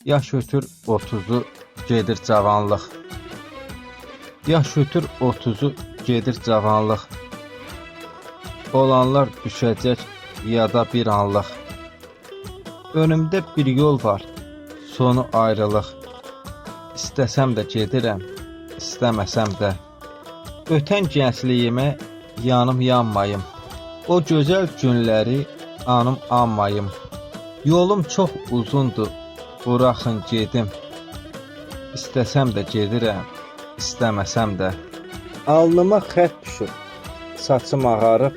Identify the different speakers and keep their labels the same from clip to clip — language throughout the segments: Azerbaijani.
Speaker 1: Yaş ötür 30-u gedir cavanlıq. Yaş ötür 30-u gedir cavanlıq. Olanlar düşəcək yada bir anlıq. Önümdə bir yol var, sonu ayrılıq. İstəsəm də gedirəm, istəməsəm də. Ötən gəncliyimə yanım yanmayım. O gözəl günləri anım anmayım. Yolum çox uzundur, buraxın gedim. İstəsəm də gedirəm, istəməsəm də. Alnıma xət düşüb, saçım ağarıb.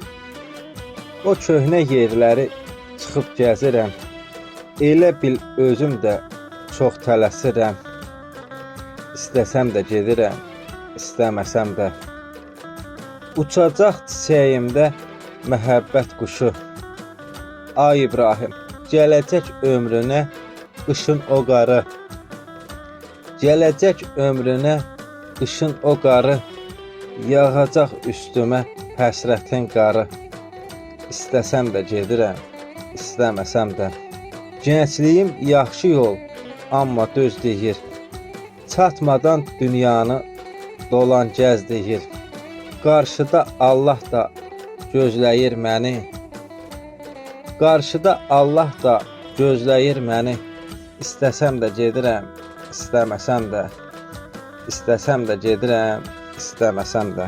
Speaker 1: O köhnə yerləri çıxıb gəzirəm. Elə bil özüm də çox tələsirəm. İstəsəm də gedirəm, istəməsəm də. Uçacaq çiçəyimdə məhəbbət quşu. Ay İbrahim, gələcək ömrünə qışın o qarı. Gələcək ömrünə qışın o qarı. Yağacaq üstümə həsrətin qarı. İstəsəm də gedirəm, istəməsəm də. Gəncliyim yaxşı yol, amma düz deyir. Çatmadan dünyanı dolan gəz deyir. Qarşıda Allah da gözləyir məni. Qarşıda Allah da gözləyir məni. İstəsəm də gedirəm, istəməsəm də. İstəsəm də gedirəm, istəməsəm də.